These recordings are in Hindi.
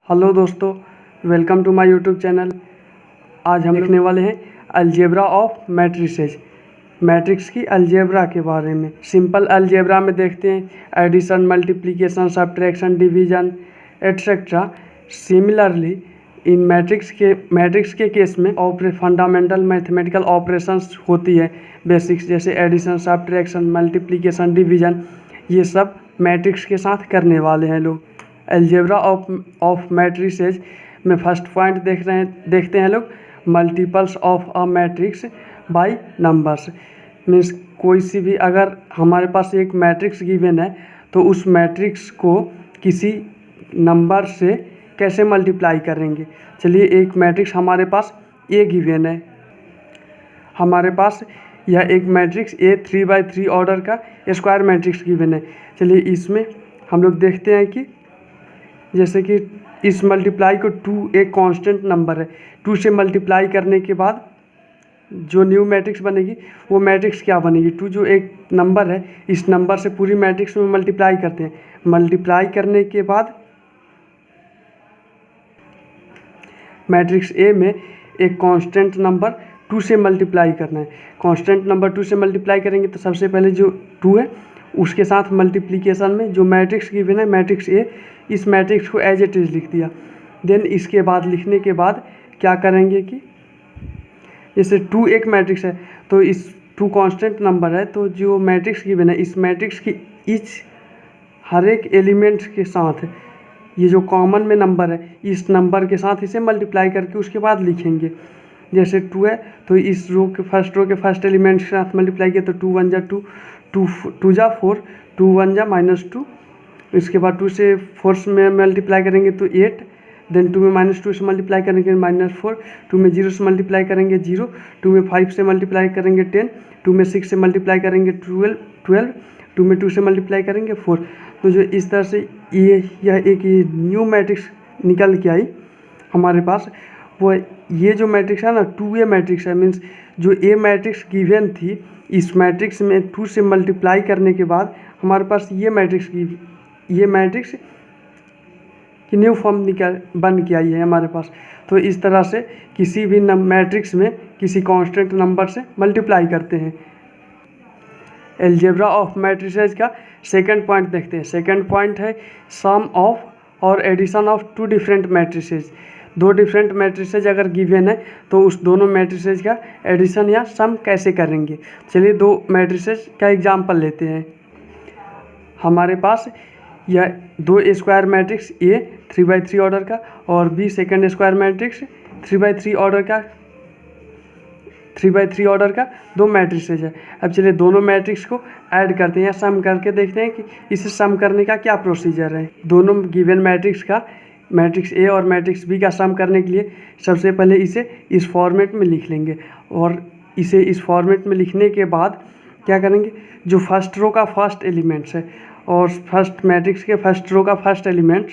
हेलो दोस्तों, welcome to my YouTube channel. आज हम लिखने वाले हैं अलजेब्रा ऑफ मैट्रिसेज, मैट्रिक्स की अलजेब्रा के बारे में। सिंपल अलजेब्रा में देखते हैं addition, multiplication, subtraction, division etcetera. Similarly in matrix के केस में फंडामेंटल मैथमेटिकल ऑपरेशंस होती है बेसिक्स, जैसे एडिशन, सब्ट्रैक्शन, मल्टीप्लिकेशन, डिवीजन। ये सब मैट्रिक्स के साथ करने वाले हैं लोग। अलजेब्रा ऑफ मैट्रिसेज में फर्स्ट पॉइंट देखते हैं लोग, multiples of a matrix by numbers. Means कोई सी भी, अगर हमारे पास एक मैट्रिक्स गिवन है तो उस मैट्रिक्स को किसी नंबर से कैसे मल्टीप्लाई करेंगे। चलिए, एक मैट्रिक्स हमारे पास ए गिवन है। हमारे पास यह एक मैट्रिक्स ए 3x3 ऑर्डर का स्क्वायर मैट्रिक्स गिवन है। चलिए, इसमें हम लोग देखते हैं कि जैसे कि इस मल्टीप्लाई को 2 एक कांस्टेंट नंबर है, 2 से मल्टीप्लाई करने के बाद जो न्यू मैट्रिक्स बनेगी वो मैट्रिक्स क्या बनेगी। 2 जो एक नंबर है, इस नंबर से पूरी मैट्रिक्स में मल्टीप्लाई करते हैं। मल्टीप्लाई करने के बाद मैट्रिक्स ए में एक कांस्टेंट नंबर 2 से मल्टीप्लाई करना है। कांस्टेंट नंबर 2 से मल्टीप्लाई करेंगे तो सबसे पहले जो 2 है उसके साथ मल्टीप्लिकेशन में जो मैट्रिक्स गिवन है मैट्रिक्स ए, इस मैट्रिक्स को एज इट इज लिख दिया। देन इसके बाद लिखने के बाद क्या करेंगे कि जैसे 2 एक मैट्रिक्स है तो इस 2 कांस्टेंट नंबर है, तो जो मैट्रिक्स गिवन है इस मैट्रिक्स की ईच हर एक एलिमेंट के साथ ये जो कॉमन में नंबर है इस नंबर के साथ इसे मल्टीप्लाई करके उसके बाद लिखेंगे। जैसे 2 है तो इस रो के फर्स्ट एलिमेंट के साथ मल्टीप्लाई किया तो 2 1 जा 2, 2 जा 4, 2 1 जा -2। इसके बाद 2 से 4 में मल्टीप्लाई करेंगे तो 8, देन 2 में -2 से मल्टीप्लाई करेंगे -4, 2 में 0 से मल्टीप्लाई करेंगे 0, 2 में 5 से मल्टीप्लाई करेंगे 10, 2 में 6 से मल्टीप्लाई करेंगे 12, 2 में 2 से मल्टीप्लाई करेंगे 4। तो जो इस तरह से यह एक न्यू मैट्रिक्स निकल के आई हमारे पास, वो ये जो मैट्रिक्स है ना 2A मैट्रिक्स है। मीन्स जो ए मैट्रिक्स गिवन थी इस मैट्रिक्स में 2 से मल्टीप्लाई करने के बाद हमारे पास ये मैट्रिक्स की न्यू फॉर्म बन के आई है हमारे पास। तो इस तरह से किसी भी मैट्रिक्स में किसी कांस्टेंट नंबर से मल्टीप्लाई करते हैं। अलजेब्रा ऑफ मैट्रिसेज का सेकंड पॉइंट देखते हैं। सेकंड पॉइंट है सम ऑफ और addition of 2 different matrices. 2 different matrices अगर गिवन है तो उस दोनों मैट्रिसेज का एडिशन या सम कैसे करेंगे। चलिए 2 मैट्रिसेज का एग्जांपल लेते हैं। हमारे पास यह 2 square matrix A 3x3 order का और B second square matrix 3x3 order का 2 मैट्रिसेज है। अब चलिए दोनों मैट्रिक्स को ऐड करते हैं या सम करके देखते हैं कि इसे सम करने का क्या प्रोसीजर है। दोनों गिवन मैट्रिक्स का, मैट्रिक्स ए और मैट्रिक्स बी का सम करने के लिए सबसे पहले इसे इस फॉर्मेट में लिख लेंगे और इसे इस फॉर्मेट में लिखने के बाद क्या करेंगे, जो फर्स्ट रो का फर्स्ट एलिमेंट्स है और फर्स्ट मैट्रिक्स के फर्स्ट रो का फर्स्ट एलिमेंट,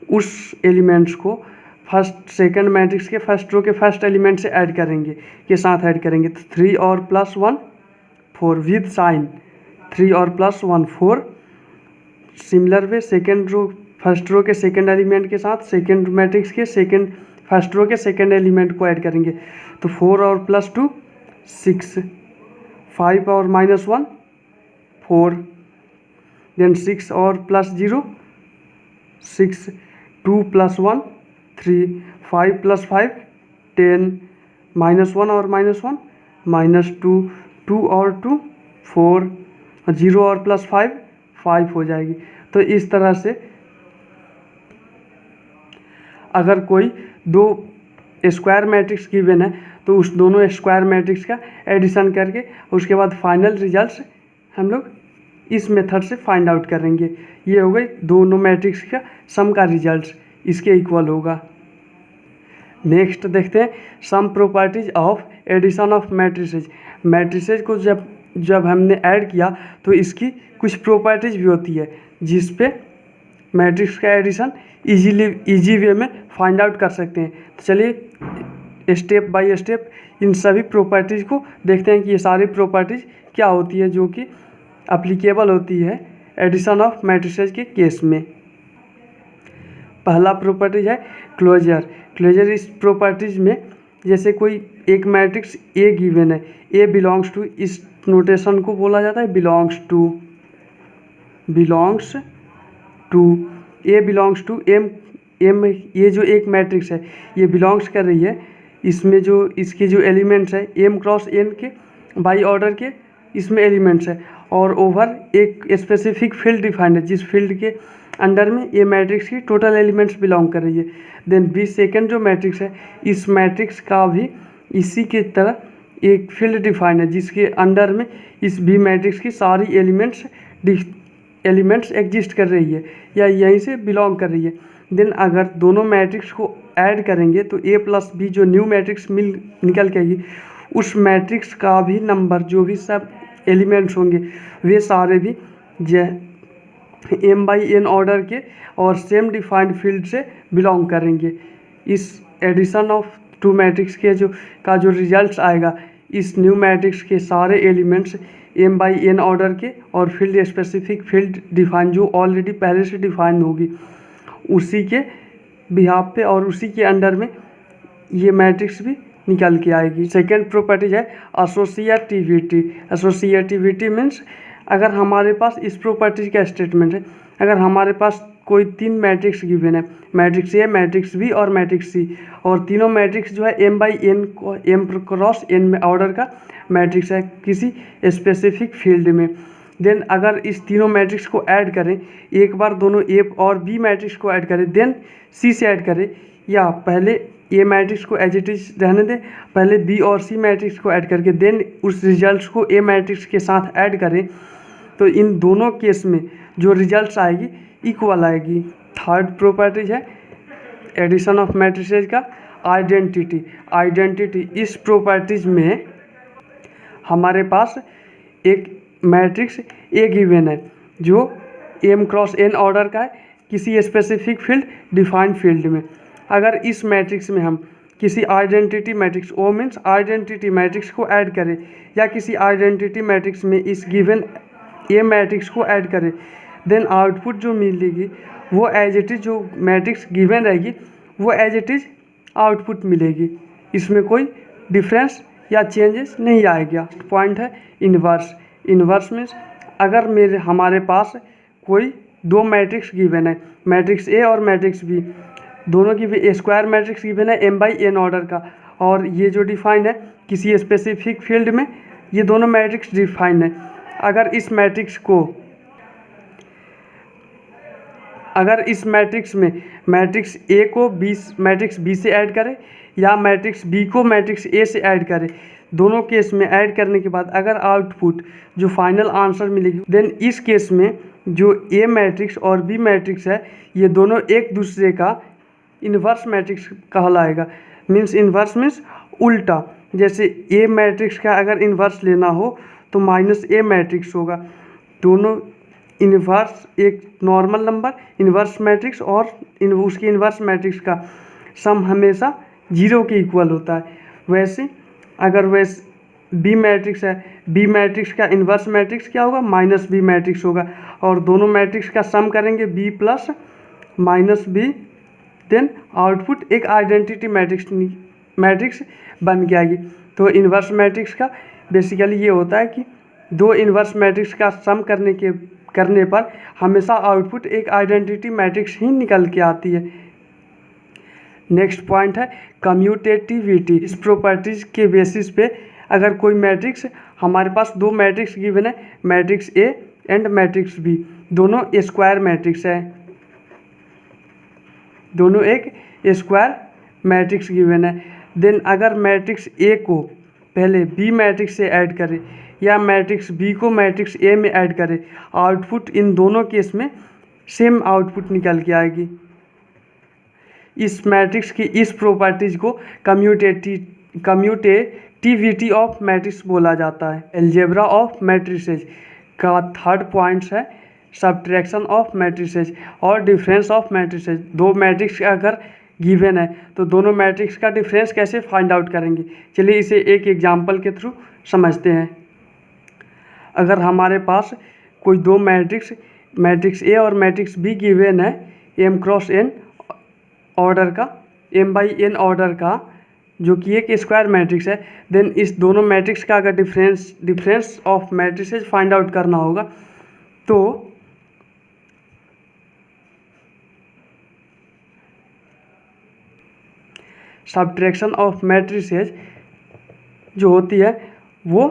उस एलिमेंट्स को फर्स्ट सेकंड मैट्रिक्स के फर्स्ट रो के फर्स्ट एलिमेंट से ऐड करेंगे, के साथ ऐड करेंगे। तो 3 और +1 4 विद साइन, 3 और +1 4। Similar way second row first row के सेकेंड एलिमेंट के साथ सेकेंड मैट्रिक्स के फर्स्ट रो के सेकेंड एलिमेंट को ऐड करेंगे। तो 4 और +2 6, 5 और -1 4, देन 6 और +0 6, 2 + 1 3, 5 + 5 10, -1 और -1 -2, 2 और 2 4, 0 और +5 5 हो जाएगी। तो इस तरह से अगर कोई 2 स्क्वायर मैट्रिक्स गिवन है तो उस दोनों स्क्वायर मैट्रिक्स का एडिशन करके उसके बाद फाइनल रिजल्ट्स हम लोग इस मेथड से फाइंड आउट करेंगे। ये हो गई दोनों मैट्रिक्स का सम का रिजल्ट, इसके इक्वल होगा। नेक्स्ट देखते हैं some properties of addition of matrices. Matrices को जब हमने ऐड किया तो इसकी कुछ प्रॉपर्टीज भी होती है जिस पे मैट्रिक्स का एडिशन इजी वे में फाइंड आउट कर सकते हैं। तो चलिए स्टेप बाय स्टेप इन सभी प्रॉपर्टीज़ को देखते हैं कि ये सारी प्रॉपर्टीज़ क्या होती है जो कि एप्लीकेबल होती है एडिशन ऑफ मैट्रिसेज के केस में। पहला प्रॉपर्टीज है क्लोजर। क्लोजर इस प्रॉपर्टीज में जैसे कोई एक मैट्रिक्स ए गिवन है, ए बिलोंग्स टू, इस नोटेशन को बोला जाता है belongs to A belongs to M. ये जो एक मैट्रिक्स है ये बिलोंग्स कर रही है, इसमें जो इसके जो एलिमेंट्स है एम क्रॉस एन के बाई ऑर्डर के इसमें एलिमेंट्स है, और ओवर एक स्पेसिफिक फील्ड डिफाइंड है जिस फील्ड के अंडर में ये मैट्रिक्स की टोटल एलिमेंट्स बिलोंग कर रही है। देन बी सेकेंड जो मैट्रिक्स है, इस मैट्रिक्स का भी इसी के तरह एक फील्ड डिफाइंड है जिसके अंडर में इस बी मैट्रिक्स की सारी एलिमेंट्स एग्जिस्ट कर रही है या यहीं से बिलोंग कर रही है। देन अगर दोनों मैट्रिक्स को ऐड करेंगे तो ए प्लस बी जो न्यू मैट्रिक्स निकल के आएगी, उस मैट्रिक्स का भी नंबर जो भी सब एलिमेंट्स होंगे वे सारे भी एम बाई एन ऑर्डर के और सेम डिफाइंड फील्ड से बिलोंग करेंगे। इस एडिशन ऑफ टू मैट्रिक्स के जो रिजल्ट्स आएगा, इस न्यू मैट्रिक्स के सारे elements M by N order के और फील्ड स्पेसिफिक फील्ड डिफाइन जो ऑलरेडी पहले से डिफाइन होगी उसी के बिहाफ पे और उसी के अंडर में ये मैट्रिक्स भी निकल के आएगी। सेकेंड प्रॉपर्टीज है एसोसिएटिविटी। एसोसिएटिविटी मीन्स अगर हमारे पास इस प्रॉपर्टीज का स्टेटमेंट है, अगर हमारे पास कोई तीन मैट्रिक्स गिवन है, मैट्रिक्स ए, मैट्रिक्स बी और मैट्रिक्स सी, और तीनों मैट्रिक्स जो है एम बाई एन को एम क्रॉस एन में ऑर्डर का मैट्रिक्स है किसी स्पेसिफिक फील्ड में। देन अगर इस तीनों मैट्रिक्स को ऐड करें, एक बार दोनों ए और बी मैट्रिक्स को ऐड करें देन सी से ऐड करें, या पहले ए मैट्रिक्स को एज इट इज रहने दें, पहले बी और सी मैट्रिक्स को ऐड करके देन उस रिजल्ट्स को ए मैट्रिक्स के साथ ऐड करें, तो इन दोनों केस में जो रिजल्ट्स आएगी इक्वल आएगी। थर्ड प्रॉपर्टीज है एडिशन ऑफ मैट्रिसेज का आइडेंटिटी। आइडेंटिटी इस प्रॉपर्टीज में हमारे पास एक मैट्रिक्स ए गिवन है जो एम क्रॉस एन ऑर्डर का है किसी स्पेसिफिक फील्ड डिफाइंड फील्ड में। अगर इस मैट्रिक्स में हम किसी identity matrix, O means identity matrix को ऐड करें, या किसी आइडेंटिटी मैट्रिक्स में इस गिवन ए मैट्रिक्स को ऐड करें, देन आउटपुट जो मिलेगी वो एज इट इज जो मैट्रिक्स गिवन रहेगी वो एज इट इज आउटपुट मिलेगी, इसमें कोई डिफरेंस या चेंजेस नहीं आएगा। पॉइंट है इन्वर्स। इन्वर्स मीन्स अगर हमारे पास कोई दो मैट्रिक्स गिवन है, मैट्रिक्स ए और मैट्रिक्स बी, दोनों की भी स्क्वायर मैट्रिक्स गिवन है एम बाई एन ऑर्डर का, और ये जो डिफाइंड है किसी स्पेसिफिक फील्ड में, ये दोनों मैट्रिक्स डिफाइंड है। अगर इस मैट्रिक्स में मैट्रिक्स ए को मैट्रिक्स बी से ऐड करें या मैट्रिक्स बी को मैट्रिक्स ए से ऐड करें, दोनों केस में ऐड करने के बाद अगर आउटपुट जो फाइनल आंसर मिलेगी, देन इस केस में जो ए मैट्रिक्स और बी मैट्रिक्स है ये दोनों एक दूसरे का इन्वर्स मैट्रिक्स कहलाएगा। मीन्स इन्वर्स मीन्स उल्टा, जैसे ए मैट्रिक्स का अगर इन्वर्स लेना हो तो माइनस ए मैट्रिक्स होगा। दोनों इन्वर्स, एक नॉर्मल नंबर इन्वर्स मैट्रिक्स और उसके इन्वर्स मैट्रिक्स का सम हमेशा 0 के इक्वल होता है। वैसे अगर बी मैट्रिक्स है, बी मैट्रिक्स का इन्वर्स मैट्रिक्स क्या होगा, माइनस बी मैट्रिक्स होगा, और दोनों मैट्रिक्स का सम करेंगे B plus minus B, then output एक आइडेंटिटी मैट्रिक्स बन के आएगी। तो इन्वर्स मैट्रिक्स का बेसिकली ये होता है कि दो इन्वर्स मैट्रिक्स का सम करने पर हमेशा आउटपुट एक आइडेंटिटी मैट्रिक्स ही निकल के आती है। नेक्स्ट पॉइंट है कम्यूटेटिविटी। इस प्रॉपर्टीज के बेसिस पे अगर कोई मैट्रिक्स, हमारे पास दो मैट्रिक्स गिवन है, matrix A and matrix B, दोनों स्क्वायर मैट्रिक्स है, दोनों एक स्क्वायर मैट्रिक्स गिवन है। देन अगर मैट्रिक्स ए को पहले बी मैट्रिक्स से ऐड करें या मैट्रिक्स बी को मैट्रिक्स ए में ऐड करें, आउटपुट इन दोनों केस में सेम आउटपुट निकल के आएगी। इस मैट्रिक्स की इस प्रॉपर्टीज को कम्यूटेटिविटी ऑफ मैट्रिक्स बोला जाता है। अलजेब्रा ऑफ मैट्रिसेज का थर्ड पॉइंट्स है सब्ट्रैक्शन ऑफ मैट्रिसेज और डिफरेंस ऑफ मैट्रिसेज। दो मैट्रिक्स अगर गिवन है तो दोनों मैट्रिक्स का डिफरेंस कैसे फाइंड आउट करेंगे, चलिए इसे एक एग्जांपल के थ्रू समझते हैं। अगर हमारे पास कोई दो मैट्रिक्स ए और मैट्रिक्स बी गिवन है एम क्रॉस एन ऑर्डर का, m/n ऑर्डर का, जो कि एक स्क्वायर मैट्रिक्स है, देन इस दोनों मैट्रिक्स का अगर difference of matrices find out करना होगा तो सब्ट्रैक्शन ऑफ मैट्रिसेज जो होती है वो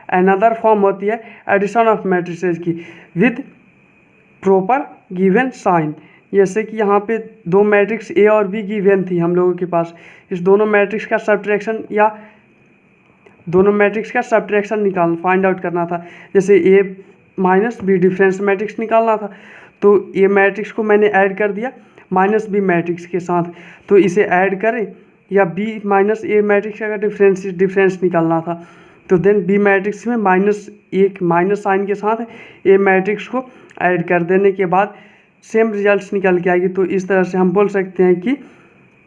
अनदर फॉर्म होती है एडिशन ऑफ मैट्रिसेज की विद प्रॉपर गिवन साइन। जैसे कि यहाँ पे दो मैट्रिक्स ए और बी गिवन थी हम लोगों के पास, इस दोनों मैट्रिक्स का सब्ट्रैक्शन या दोनों मैट्रिक्स का सब्ट्रैक्शन फाइंड आउट करना था। जैसे ए माइनस बी डिफरेंस मैट्रिक्स निकालना था, तो ए मैट्रिक्स को मैंने ऐड कर दिया माइनस बी मैट्रिक्स के साथ, तो इसे ऐड करें, या बी माइनस ए मैट्रिक्स का डिफरेंस निकालना था, तो देन बी मैट्रिक्स में एक माइनस साइन के साथ ए मैट्रिक्स को ऐड कर देने के बाद सेम रिजल्ट्स निकल के आएगी। तो इस तरह से हम बोल सकते हैं कि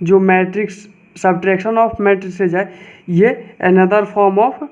जो मैट्रिक्स सब्ट्रैक्शन ऑफ मैट्रिसेज है ये अनदर फॉर्म ऑफ,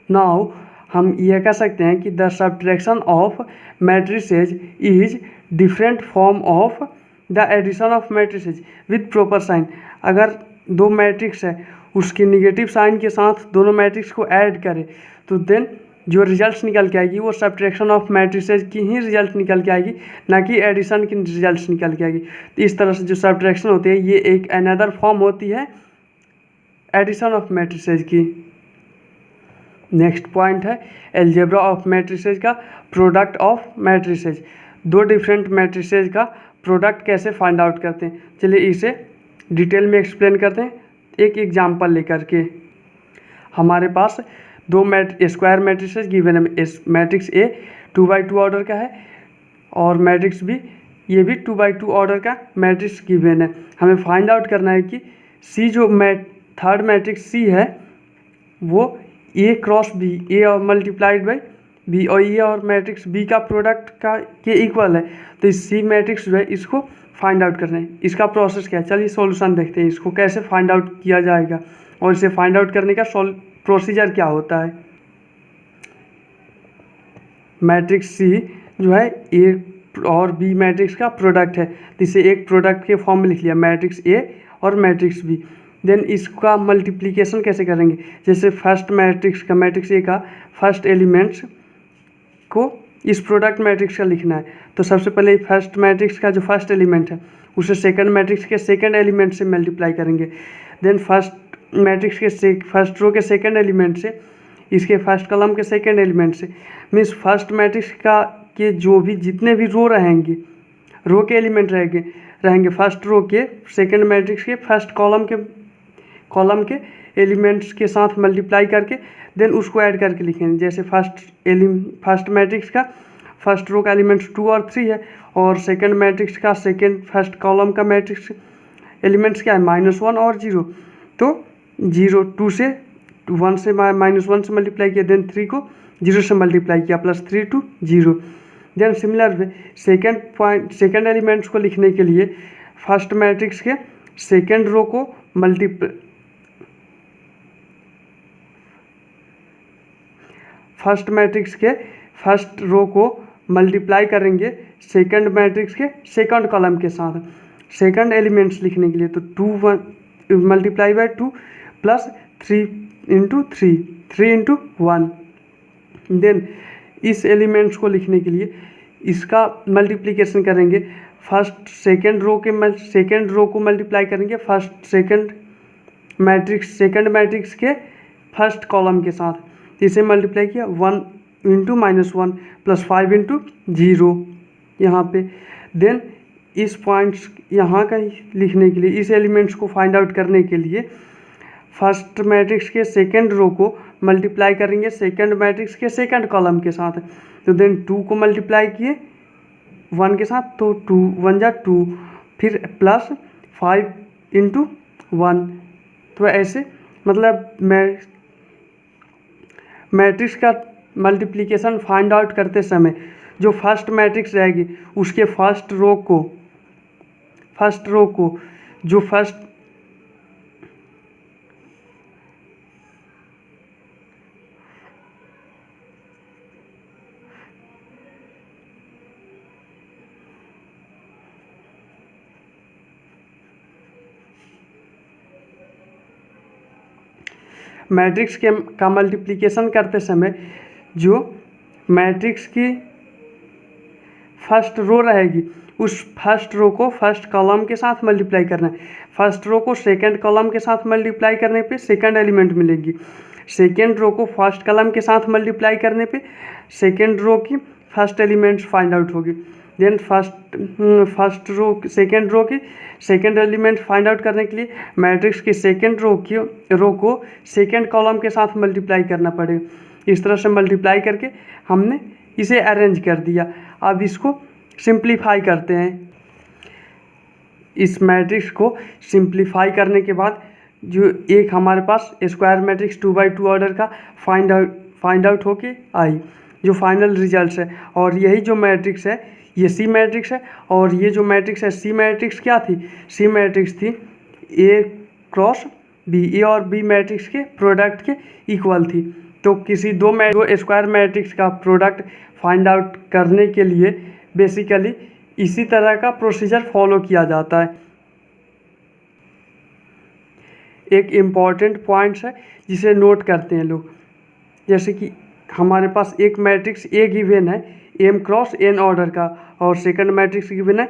नाउ हम यह कह सकते हैं कि the subtraction of matrices is different form of the addition of matrices with proper sign. अगर दो मैट्रिक्स है उसके निगेटिव साइन के साथ दोनों मैट्रिक्स को ऐड करें तो देन जो रिजल्ट्स निकल के आएगी वो सब्ट्रैक्शन ऑफ मैट्रिसेज की ही रिजल्ट निकल के आएगी, ना कि एडिशन की रिजल्ट्स निकल के आएगी। तो इस तरह से जो सब्ट्रैक्शन होती है ये एक अनदर फॉर्म होती है एडिशन ऑफ मैट्रिसेज की। नेक्स्ट पॉइंट है अलजेब्रा ऑफ मैट्रिसेज का प्रोडक्ट ऑफ मैट्रिसेज। दो डिफरेंट मैट्रिसेज का प्रोडक्ट कैसे फाइंड आउट करते हैं, चलिए इसे डिटेल में एक्सप्लेन करते हैं एक एग्जांपल लेकर के। हमारे पास दो स्क्वायर मैट्रिसेज गिवन है, मैट्रिक्स ए 2x2 ऑर्डर का है और मैट्रिक्स बी ये भी 2x2 ऑर्डर का मैट्रिक्स गिवन है। हमें फाइंड आउट करना है कि सी जो थर्ड मैट्रिक्स सी है वो ए क्रॉस बी, ए और मल्टीप्लाइड बाई बी, और ए और मैट्रिक्स बी का प्रोडक्ट का के इक्वल है। तो इस सी मैट्रिक्स जो है इसको फाइंड आउट करना है। इसका प्रोसेस क्या है, चलिए सॉल्यूशन देखते हैं, इसको कैसे फाइंड आउट किया जाएगा और इसे फाइंड आउट करने का प्रोसीजर क्या होता है। मैट्रिक्स सी जो है ए और बी मैट्रिक्स का प्रोडक्ट है, तो इसे एक प्रोडक्ट के फॉर्म में लिख लिया, मैट्रिक्स ए और मैट्रिक्स बी। देन इसका मल्टीप्लिकेशन कैसे करेंगे, जैसे फर्स्ट मैट्रिक्स का, मैट्रिक्स ए का फर्स्ट एलिमेंट्स को इस प्रोडक्ट मैट्रिक्स का लिखना है, तो सबसे पहले फर्स्ट मैट्रिक्स का जो फर्स्ट एलिमेंट है उसे सेकंड मैट्रिक्स के सेकंड एलिमेंट से मल्टीप्लाई करेंगे। देन फर्स्ट मैट्रिक्स के फर्स्ट रो के सेकंड एलिमेंट से इसके फर्स्ट कॉलम के सेकंड एलिमेंट से, मीन्स फर्स्ट मैट्रिक्स का के जो भी जितने भी रो रहेंगे, रो के एलिमेंट रहेंगे फर्स्ट रो के सेकंड मैट्रिक्स के फर्स्ट कॉलम के एलिमेंट्स के साथ मल्टीप्लाई करके देन उसको ऐड करके लिखेंगे। जैसे फर्स्ट मैट्रिक्स का फर्स्ट रो का एलिमेंट्स 2 और 3 है और सेकंड मैट्रिक्स का फर्स्ट कॉलम का मैट्रिक्स एलिमेंट्स क्या है -1 और 0, तो 2 से 1 से -1 से मल्टीप्लाई किया, देन 3 को 0 से मल्टीप्लाई किया, +3 to 0। Then similar way second elements को लिखने के लिए फर्स्ट मैट्रिक्स के सेकंड रो को फर्स्ट मैट्रिक्स के फर्स्ट रो को मल्टीप्लाई करेंगे सेकंड मैट्रिक्स के सेकंड कॉलम के साथ सेकंड एलिमेंट्स लिखने के लिए, तो 2 multiply by 2 plus 3 into 3 into 1। देन इस एलिमेंट्स को लिखने के लिए इसका मल्टीप्लिकेशन करेंगे फर्स्ट सेकंड रो को मल्टीप्लाई करेंगे सेकंड मैट्रिक्स के फर्स्ट कॉलम के साथ, इसे मल्टीप्लाई किया 1 into -1 प्लस 5 into 0 यहाँ पे। देन इस पॉइंट्स यहाँ का लिखने के लिए इस एलिमेंट्स को फाइंड आउट करने के लिए फर्स्ट मैट्रिक्स के सेकंड रो को मल्टीप्लाई करेंगे सेकंड मैट्रिक्स के सेकंड कॉलम के साथ, तो देन 2 को मल्टीप्लाई किए 1 के साथ, तो 2 1 जा 2, फिर प्लस 5 into 1। तो ऐसे मतलब मैट्रिक्स का मल्टीप्लिकेशन फाइंड आउट करते समय जो फर्स्ट मैट्रिक्स रहेगी उसके फर्स्ट रो को जो फर्स्ट मैट्रिक्स के का मल्टीप्लिकेशन करते समय जो मैट्रिक्स की फर्स्ट रो रहेगी उस फर्स्ट रो को फर्स्ट कॉलम के साथ मल्टीप्लाई करना है। फर्स्ट रो को सेकंड कॉलम के साथ मल्टीप्लाई करने पे सेकंड एलिमेंट मिलेगी। सेकंड रो को फर्स्ट कॉलम के साथ मल्टीप्लाई करने पे सेकंड रो की फर्स्ट एलिमेंट्स फाइंड आउट होगी। Then first row second row की सेकंड एलिमेंट फाइंड आउट करने के लिए मैट्रिक्स की सेकंड रो को सेकंड कॉलम के साथ मल्टीप्लाई करना पड़ेगा। इस तरह से मल्टीप्लाई करके हमने इसे अरेंज कर दिया। अब इसको सिंप्लीफाई करते हैं। इस मैट्रिक्स को सिंप्लीफाई करने के बाद जो एक हमारे पास स्क्वायर मैट्रिक्स 2x2 ऑर्डर का फाइंड आउट होके आई, जो फाइनल रिजल्ट है। और यही जो मैट्रिक्स है ये सी मैट्रिक्स है। और ये जो मैट्रिक्स है सी मैट्रिक्स क्या थी? सी मैट्रिक्स थी ए क्रॉस बी। ए और बी मैट्रिक्स के प्रोडक्ट के इक्वल थी। तो किसी दो स्क्वायर मैट्रिक्स का प्रोडक्ट फाइंड आउट करने के लिए बेसिकली इसी तरह का प्रोसीजर फॉलो किया जाता है। एक इम्पॉर्टेंट पॉइंट्स है जिसे नोट करते हैं लोग, जैसे कि हमारे पास एक मैट्रिक्स ए गिवन है एम क्रॉस एन ऑर्डर का, और सेकंड मैट्रिक्स गिवन है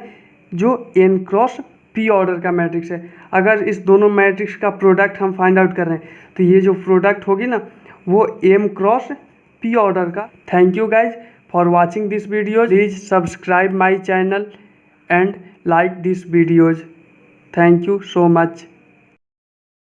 जो एन क्रॉस पी ऑर्डर का मैट्रिक्स है। अगर इस दोनों मैट्रिक्स का प्रोडक्ट हम फाइंड आउट कर रहे हैं तो ये जो प्रोडक्ट होगी ना वो एम क्रॉस पी ऑर्डर का। Thank you guys for watching this video. Please subscribe my channel and like these videos. Thank you so much.